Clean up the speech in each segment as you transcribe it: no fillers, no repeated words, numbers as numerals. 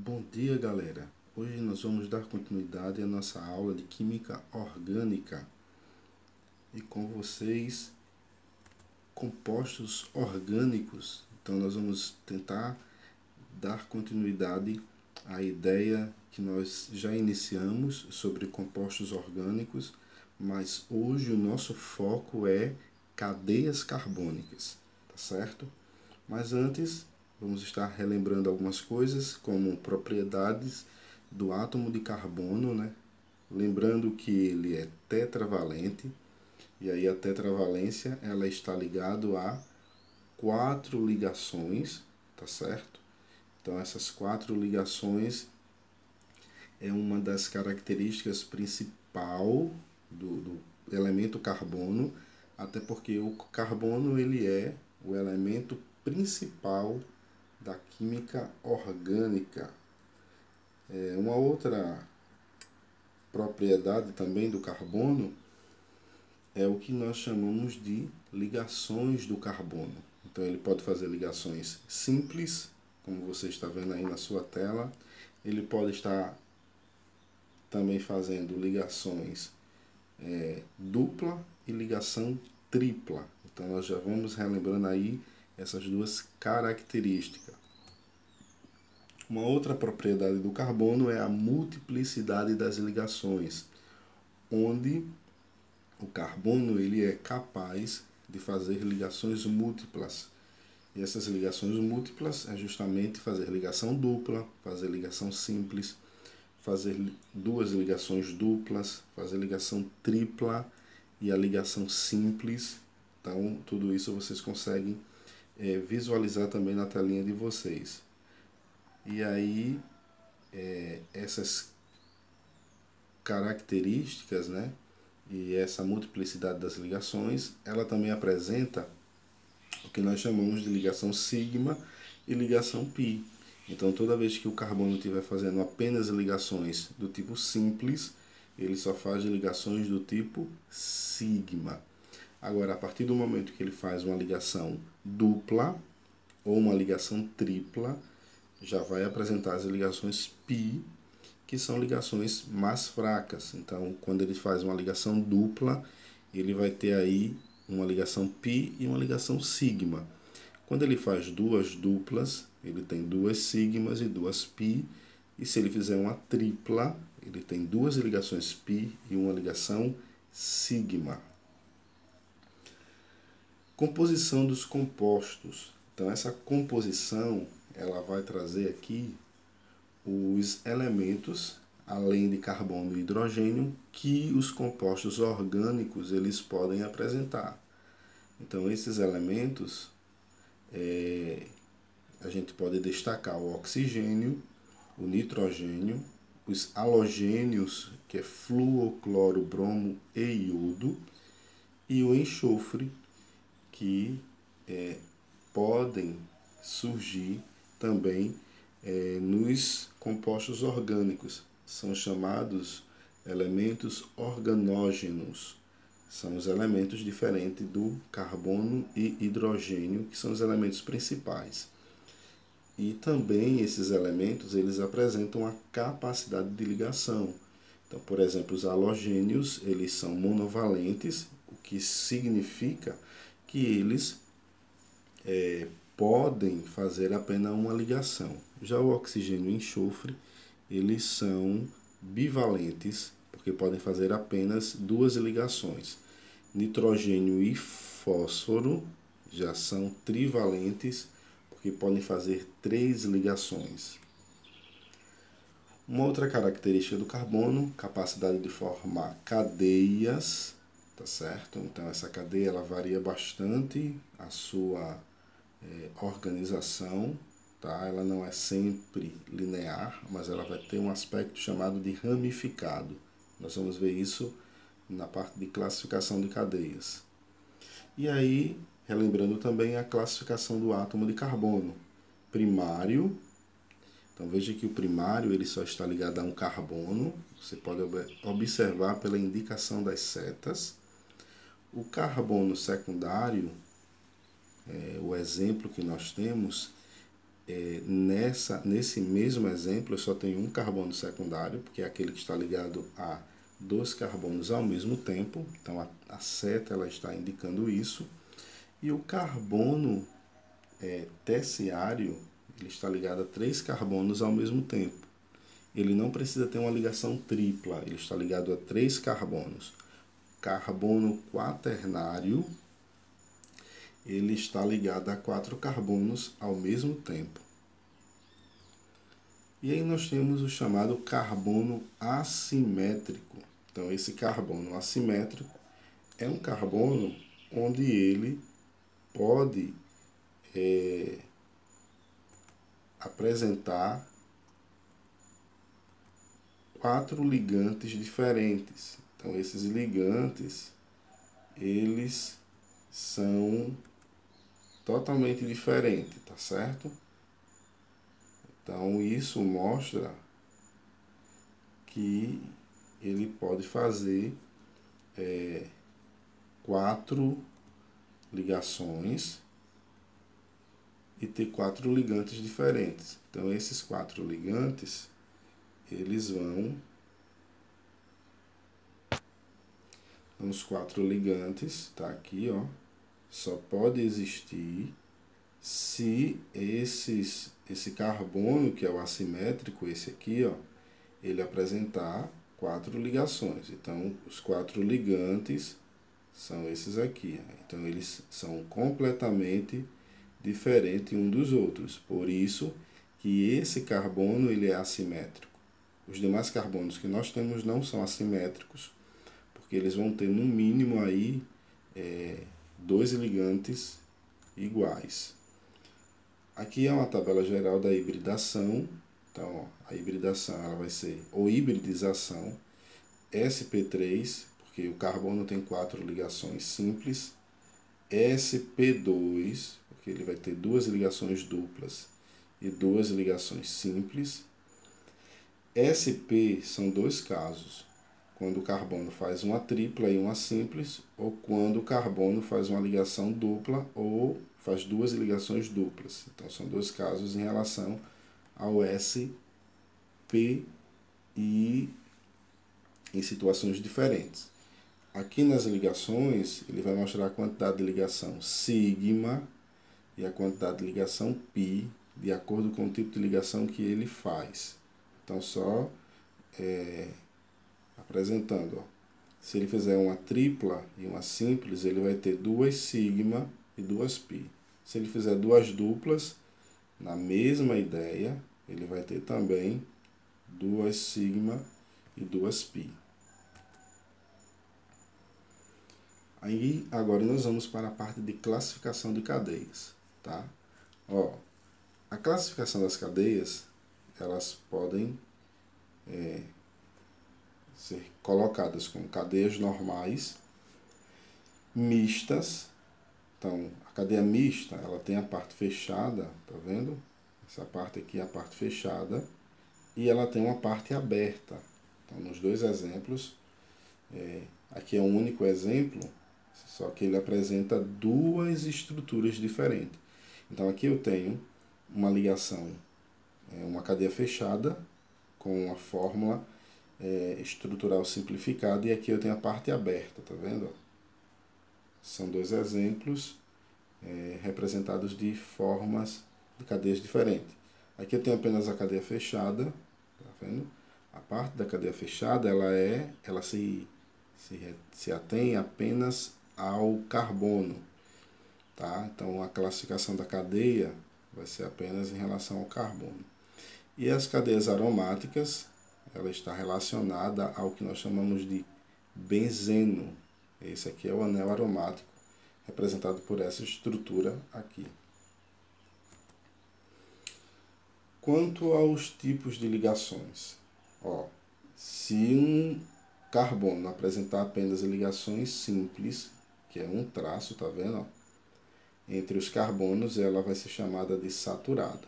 Bom dia, galera! Hoje nós vamos dar continuidade à nossa aula de Química Orgânica e com vocês compostos orgânicos. Então nós vamos tentar dar continuidade à ideia que nós já iniciamos sobre compostos orgânicos, mas hoje o nosso foco é cadeias carbônicas, tá certo? Mas antes, vamos estar relembrando algumas coisas, como propriedades do átomo de carbono, né? Lembrando que ele é tetravalente, e aí a tetravalência ela está ligada a 4 ligações, tá certo? Então essas 4 ligações é uma das características principal do elemento carbono, até porque o carbono ele é o elemento principal da química orgânica. Uma outra propriedade também do carbono é o que nós chamamos de ligações do carbono. Então ele pode fazer ligações simples, como você está vendo aí na sua tela. Ele pode estar também fazendo ligações dupla e ligação tripla. Então nós já vamos relembrando aí essas duas características. Uma outra propriedade do carbono é a multiplicidade das ligações, onde o carbono ele é capaz de fazer ligações múltiplas. E essas ligações múltiplas é justamente fazer ligação dupla, fazer ligação simples, fazer duas ligações duplas, fazer ligação tripla e a ligação simples. Então, tudo isso vocês conseguem visualizar também na telinha de vocês. E aí, essas características, né, e essa multiplicidade das ligações, ela também apresenta o que nós chamamos de ligação sigma e ligação pi. Então, toda vez que o carbono estiver fazendo apenas ligações do tipo simples, ele só faz ligações do tipo sigma. Agora, a partir do momento que ele faz uma ligação dupla ou uma ligação tripla, já vai apresentar as ligações pi, que são ligações mais fracas. Então, quando ele faz uma ligação dupla, ele vai ter aí uma ligação pi e uma ligação sigma. Quando ele faz duas duplas, ele tem duas sigmas e duas pi. E se ele fizer uma tripla, ele tem duas ligações pi e uma ligação sigma. Composição dos compostos. Então, essa composição ela vai trazer aqui os elementos, além de carbono e hidrogênio, que os compostos orgânicos eles podem apresentar. Então, esses elementos, a gente pode destacar o oxigênio, o nitrogênio, os halogênios, que é flúor, cloro, bromo e iodo, e o enxofre, que podem surgir também nos compostos orgânicos. São chamados elementos organógenos. São os elementos diferentes do carbono e hidrogênio, que são os elementos principais. E também esses elementos eles apresentam a capacidade de ligação. Então, por exemplo, os halogênios eles são monovalentes, o que significa que eles podem fazer apenas uma ligação. Já o oxigênio e o enxofre, eles são bivalentes, porque podem fazer apenas duas ligações. Nitrogênio e fósforo já são trivalentes, porque podem fazer 3 ligações. Uma outra característica do carbono, capacidade de formar cadeias, tá certo? Então essa cadeia ela varia bastante a sua organização, tá? Ela não é sempre linear, mas ela vai ter um aspecto chamado de ramificado. Nós vamos ver isso na parte de classificação de cadeias. E aí, relembrando também a classificação do átomo de carbono. Primário, então veja que o primário ele só está ligado a um carbono, você pode observar pela indicação das setas. O carbono secundário, o exemplo que nós temos nesse mesmo exemplo eu só tenho um carbono secundário, porque é aquele que está ligado a dois carbonos ao mesmo tempo. Então a seta ela está indicando isso. E o carbono terciário, ele está ligado a 3 carbonos ao mesmo tempo. Ele não precisa ter uma ligação tripla, ele está ligado a 3 carbonos. Carbono quaternário, ele está ligado a 4 carbonos ao mesmo tempo. E aí nós temos o chamado carbono assimétrico. Então esse carbono assimétrico é um carbono onde ele pode apresentar 4 ligantes diferentes. Então esses ligantes, eles são totalmente diferentes, tá certo? Então isso mostra que ele pode fazer 4 ligações e ter 4 ligantes diferentes. Então esses 4 ligantes, eles vão... Os 4 ligantes, tá aqui, ó, só pode existir se esse carbono, que é o assimétrico, esse aqui, ó, ele apresentar 4 ligações. Então, os 4 ligantes são esses aqui. Então, eles são completamente diferentes um dos outros. Por isso que esse carbono ele é assimétrico. Os demais carbonos que nós temos não são assimétricos, porque eles vão ter no mínimo aí 2 ligantes iguais. Aqui é uma tabela geral da hibridação. Então, ó, a hibridação ela vai ser, ou hibridização, sp3, porque o carbono tem 4 ligações simples, sp2, porque ele vai ter 2 ligações duplas e 2 ligações simples. sp são 2 casos, quando o carbono faz uma tripla e uma simples, ou quando o carbono faz uma ligação dupla ou faz 2 ligações duplas. Então, são 2 casos em relação ao sp e em situações diferentes. Aqui nas ligações, ele vai mostrar a quantidade de ligação sigma e a quantidade de ligação pi, de acordo com o tipo de ligação que ele faz. Então, só apresentando, ó. Se ele fizer uma tripla e uma simples, ele vai ter 2 sigma e 2 pi. Se ele fizer 2 duplas, na mesma ideia, ele vai ter também 2 sigma e 2 pi. Aí, agora nós vamos para a parte de classificação de cadeias, tá? Ó, a classificação das cadeias, elas podem ser colocadas como cadeias normais, mistas. Então, a cadeia mista, ela tem a parte fechada, tá vendo? Essa parte aqui é a parte fechada, e ela tem uma parte aberta. Então, nos 2 exemplos, aqui é um único exemplo, só que ele apresenta 2 estruturas diferentes. Então, aqui eu tenho uma ligação, uma cadeia fechada, com uma fórmula estrutural simplificada, e aqui eu tenho a parte aberta, tá vendo? São 2 exemplos representados de formas de cadeias diferentes. Aqui eu tenho apenas a cadeia fechada, tá vendo? A parte da cadeia fechada, ela se atém apenas ao carbono, tá? Então a classificação da cadeia vai ser apenas em relação ao carbono. E as cadeias aromáticas, ela está relacionada ao que nós chamamos de benzeno. Esse aqui é o anel aromático, representado por essa estrutura aqui. Quanto aos tipos de ligações, ó, se um carbono apresentar apenas ligações simples, que é um traço, tá vendo? Ó, entre os carbonos, ela vai ser chamada de saturada.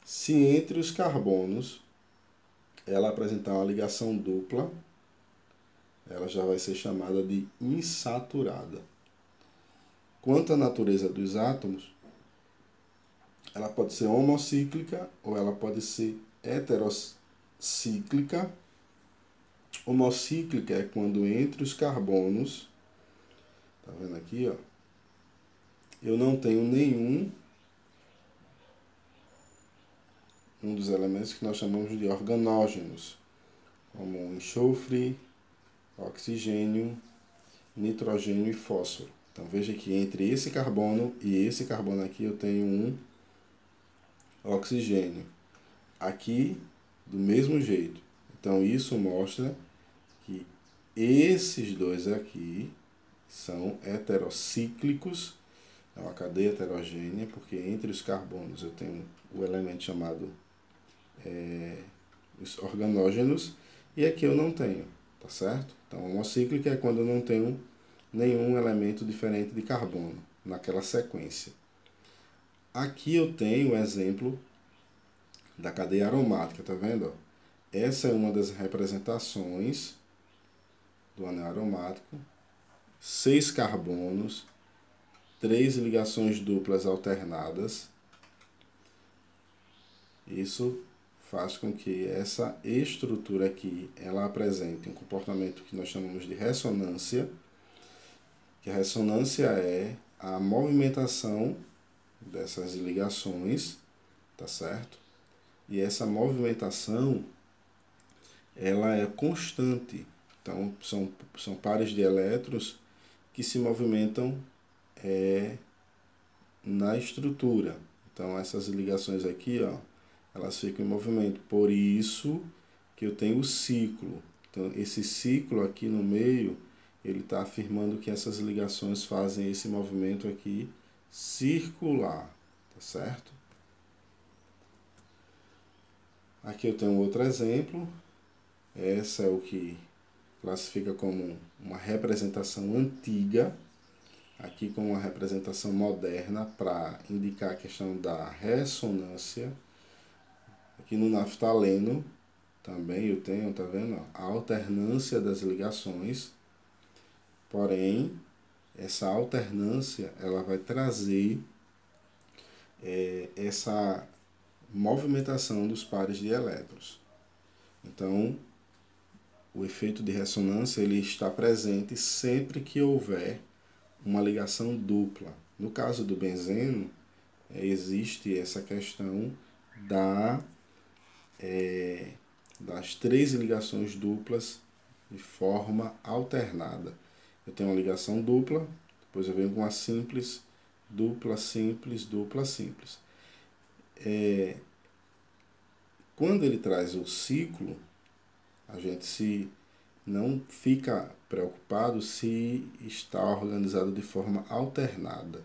Se entre os carbonos ela apresentar uma ligação dupla, ela já vai ser chamada de insaturada. Quanto à natureza dos átomos, ela pode ser homocíclica ou ela pode ser heterocíclica. Homocíclica é quando entre os carbonos, tá vendo aqui, ó, eu não tenho nenhum dos elementos que nós chamamos de organógenos, como enxofre, oxigênio, nitrogênio e fósforo. Então veja que entre esse carbono e esse carbono aqui eu tenho um oxigênio. Aqui, do mesmo jeito. Então isso mostra que esses dois aqui são heterocíclicos, é uma cadeia heterogênea, porque entre os carbonos eu tenho o elemento chamado os organógenos, e aqui eu não tenho, tá certo? Então, homocíclica é quando eu não tenho nenhum elemento diferente de carbono naquela sequência. Aqui eu tenho o exemplo da cadeia aromática, tá vendo? Essa é uma das representações do anel aromático. 6 carbonos, 3 ligações duplas alternadas. Isso faz com que essa estrutura aqui, ela apresente um comportamento que nós chamamos de ressonância, que a ressonância é a movimentação dessas ligações, tá certo? E essa movimentação, ela é constante. Então, são pares de elétrons que se movimentam na estrutura. Então, essas ligações aqui, ó, elas ficam em movimento. Por isso que eu tenho o ciclo. Então, esse ciclo aqui no meio, ele está afirmando que essas ligações fazem esse movimento aqui circular, tá certo? Aqui eu tenho outro exemplo. Essa é o que classifica como uma representação antiga, aqui com uma representação moderna para indicar a questão da ressonância. Aqui no naftaleno também eu tenho, tá vendo? A alternância das ligações, porém essa alternância ela vai trazer essa movimentação dos pares de elétrons. Então, o efeito de ressonância ele está presente sempre que houver uma ligação dupla. No caso do benzeno, existe essa questão das 3 ligações duplas de forma alternada. Eu tenho uma ligação dupla, depois eu venho com uma simples, dupla, simples, dupla, simples. Quando ele traz o ciclo, a gente não fica preocupado se está organizado de forma alternada.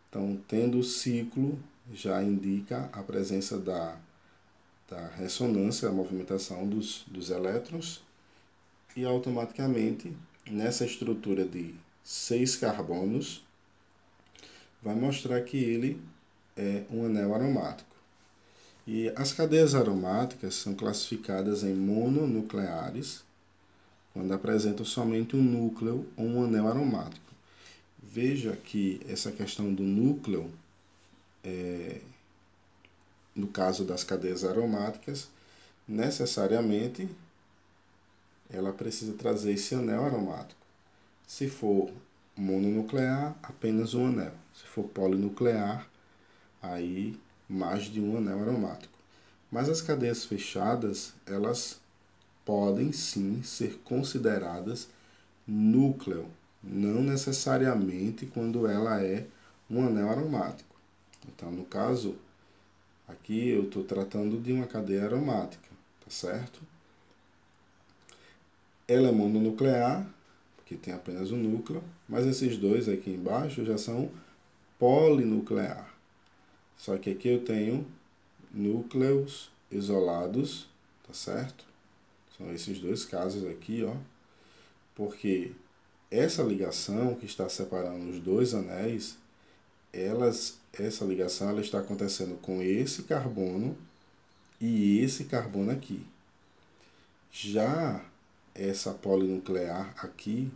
Então, tendo o ciclo, já indica a presença da ressonância, a movimentação dos elétrons, e automaticamente, nessa estrutura de 6 carbonos, vai mostrar que ele é um anel aromático. E as cadeias aromáticas são classificadas em mononucleares, quando apresentam somente um núcleo ou um anel aromático. Veja que essa questão do núcleo, no caso das cadeias aromáticas, necessariamente ela precisa trazer esse anel aromático. Se for mononuclear, apenas um anel. Se for polinuclear, aí mais de um anel aromático. Mas as cadeias fechadas, elas podem sim ser consideradas núcleo, não necessariamente quando ela é um anel aromático. Então, no caso, aqui eu estou tratando de uma cadeia aromática, tá certo? Ela é mononuclear, porque tem apenas um núcleo, mas esses dois aqui embaixo já são polinuclear. Só que aqui eu tenho núcleos isolados, tá certo? São esses dois casos aqui, ó. Porque essa ligação que está separando os dois anéis, essa ligação ela está acontecendo com esse carbono e esse carbono aqui. Já essa polinuclear aqui,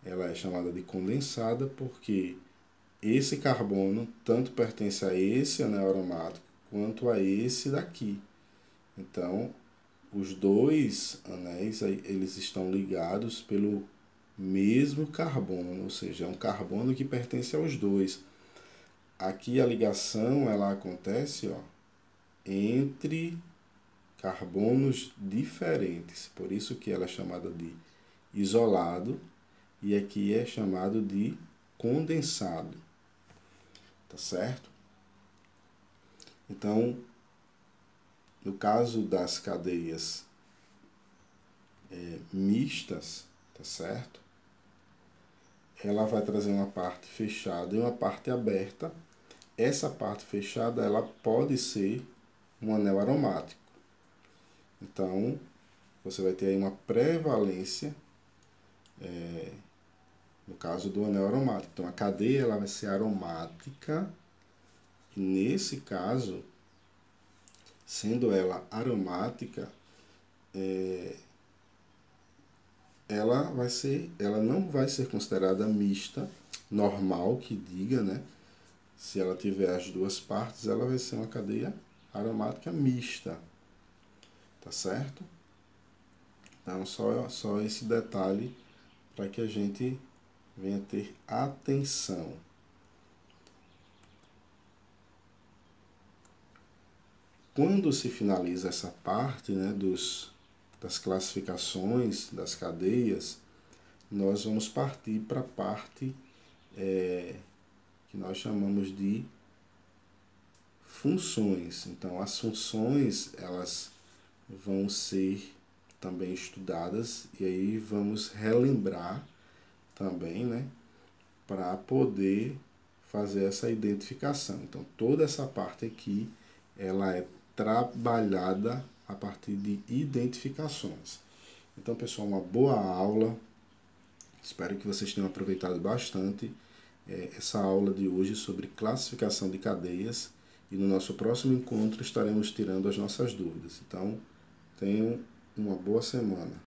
ela é chamada de condensada porque esse carbono tanto pertence a esse anel aromático quanto a esse daqui. Então, os dois anéis eles estão ligados pelo mesmo carbono, ou seja, é um carbono que pertence aos dois. Aqui a ligação ela acontece, ó, entre carbonos diferentes, por isso que ela é chamada de isolado e aqui é chamado de condensado, tá certo? Então, no caso das cadeias mistas, tá certo? Ela vai trazer uma parte fechada e uma parte aberta. Essa parte fechada ela pode ser um anel aromático. Então, você vai ter aí uma prevalência no caso do anel aromático. Então, a cadeia ela vai ser aromática e nesse caso, sendo ela aromática, ela não vai ser considerada mista, normal que diga, né? Se ela tiver as duas partes, ela vai ser uma cadeia aromática mista, tá certo? Então, só esse detalhe para que a gente venha ter atenção. Quando se finaliza essa parte, né, das classificações das cadeias, nós vamos partir para a parte que nós chamamos de funções. Então, as funções elas vão ser também estudadas e aí vamos relembrar também, né, para poder fazer essa identificação. Então, toda essa parte aqui, ela é trabalhada a partir de identificações. Então, pessoal, uma boa aula. Espero que vocês tenham aproveitado bastante essa aula de hoje sobre classificação de cadeias. E no nosso próximo encontro estaremos tirando as nossas dúvidas. Então, tenham uma boa semana.